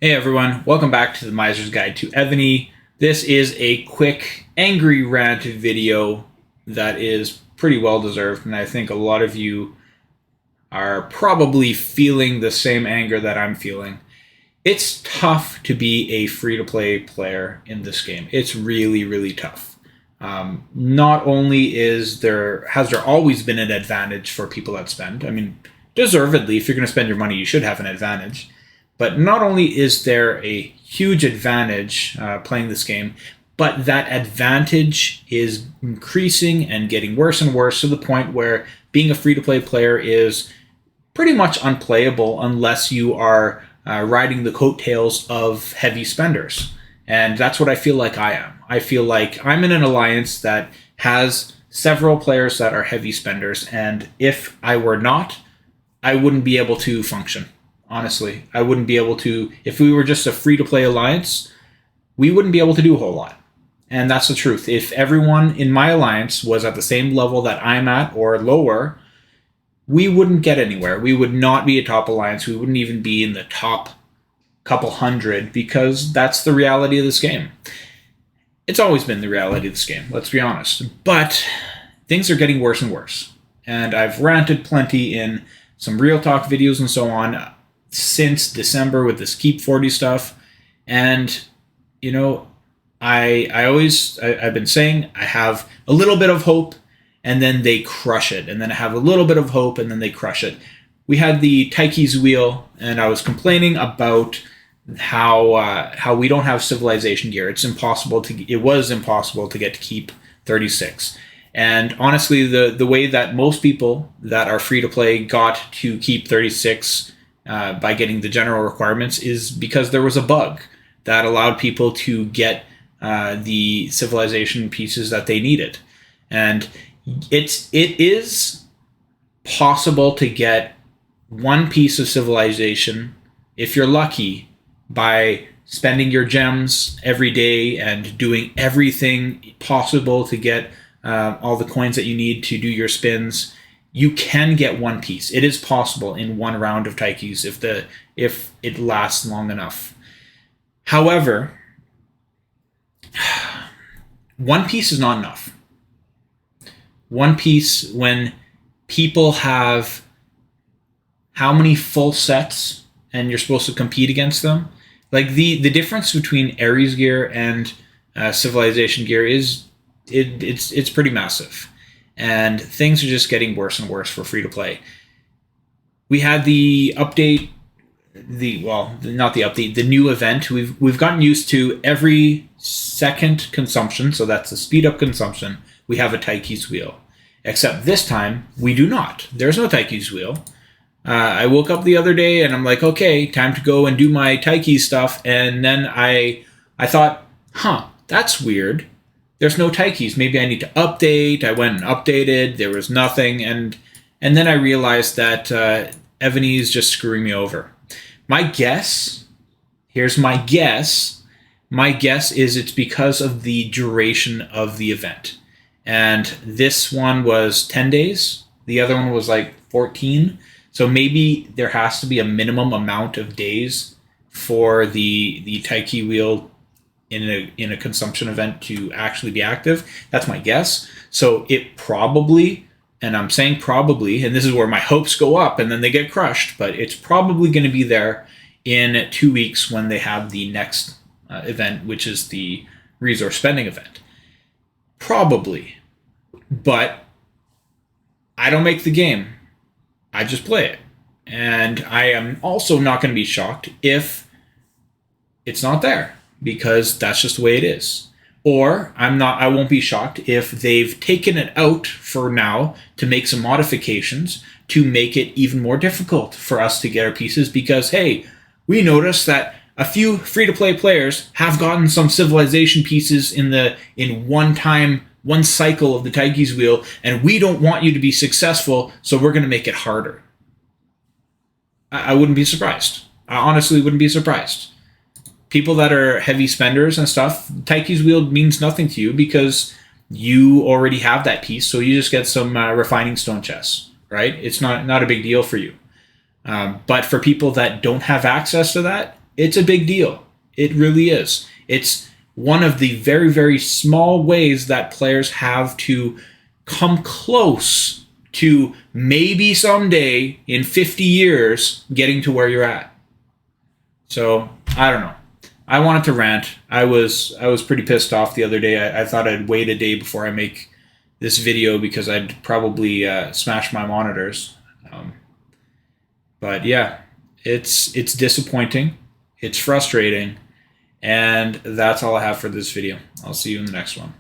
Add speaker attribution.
Speaker 1: Hey everyone, welcome back to the Miser's Guide to Evony. This is a quick angry rant video that is pretty well deserved, and I think a lot of you are probably feeling the same anger that I'm feeling. It's tough to be a free-to-play player in this game. It's really, really tough. Not only has there always been an advantage for people that spend. I mean, deservedly, if you're going to spend your money, you should have an advantage. But not only is there a huge advantage playing this game, but that advantage is increasing and getting worse and worse to the point where being a free-to-play player is pretty much unplayable unless you are riding the coattails of heavy spenders. And that's what I feel like I am. I feel like I'm in an alliance that has several players that are heavy spenders, and if I were not, I wouldn't be able to function. Honestly, I wouldn't be able to. If we were just a free-to-play alliance, we wouldn't be able to do a whole lot. And that's the truth. If everyone in my alliance was at the same level that I'm at or lower, we wouldn't get anywhere. We would not be a top alliance. We wouldn't even be in the top couple hundred, because that's the reality of this game. It's always been the reality of this game, let's be honest. But things are getting worse and worse. And I've ranted plenty in some real talk videos and so on since December with this Keep 40 stuff. And, you know, I've been saying I have a little bit of hope and then they crush it. And then I have a little bit of hope and then they crush it. We had the Tychees Wheel, and I was complaining about how we don't have civilization gear. It was impossible to get to Keep 36. And honestly, the way that most people that are free to play got to Keep 36 by getting the general requirements is because there was a bug that allowed people to get the civilization pieces that they needed. And it is possible to get one piece of civilization, if you're lucky, by spending your gems every day and doing everything possible to get all the coins that you need to do your spins. You can get one piece. It is possible in one round of Tychees if it lasts long enough. However, one piece is not enough. One piece, when people have how many full sets and you're supposed to compete against them, like the difference between Ares gear and civilization gear it's pretty massive. And things are just getting worse and worse for free to play. We had the update, not the update, the new event. We've gotten used to every second consumption, so that's the speed up consumption. We have a Tychees Wheel, except this time we do not. There's no Tychees Wheel. I woke up the other day and I'm like, okay, time to go and do my Tychees stuff. And then I thought, that's weird. There's no Tychees. Maybe I need to update. I went and updated. There was nothing. And then I realized that Evony is just screwing me over. My guess is it's because of the duration of the event. And this one was 10 days. The other one was like 14. So maybe there has to be a minimum amount of days for the Tychee Wheel in a consumption event to actually be active. That's my guess. So it probably, and I'm saying probably, and this is where my hopes go up and then they get crushed, but it's probably going to be there in 2 weeks when they have the next event, which is the resource spending event. Probably. But I don't make the game. I just play it. And I am also not going to be shocked if it's not there, because that's just the way it is. Or I won't be shocked if they've taken it out for now to make some modifications to make it even more difficult for us to get our pieces, because hey, we noticed that a few free-to-play players have gotten some civilization pieces in one cycle of the Tychees Wheel, and we don't want you to be successful, so we're going to make it harder. I wouldn't be surprised. I honestly wouldn't be surprised. People that are heavy spenders and stuff, Tychees Wheel means nothing to you because you already have that piece, so you just get some refining stone chests, right? It's not a big deal for you. But for people that don't have access to that, It's a big deal. It really is. It's one of the very, very small ways that players have to come close to maybe someday in 50 years getting to where you're at. So, I don't know. I wanted to rant. I was pretty pissed off the other day. I thought I'd wait a day before I make this video because I'd probably smash my monitors. But yeah, it's disappointing. It's frustrating. And that's all I have for this video. I'll see you in the next one.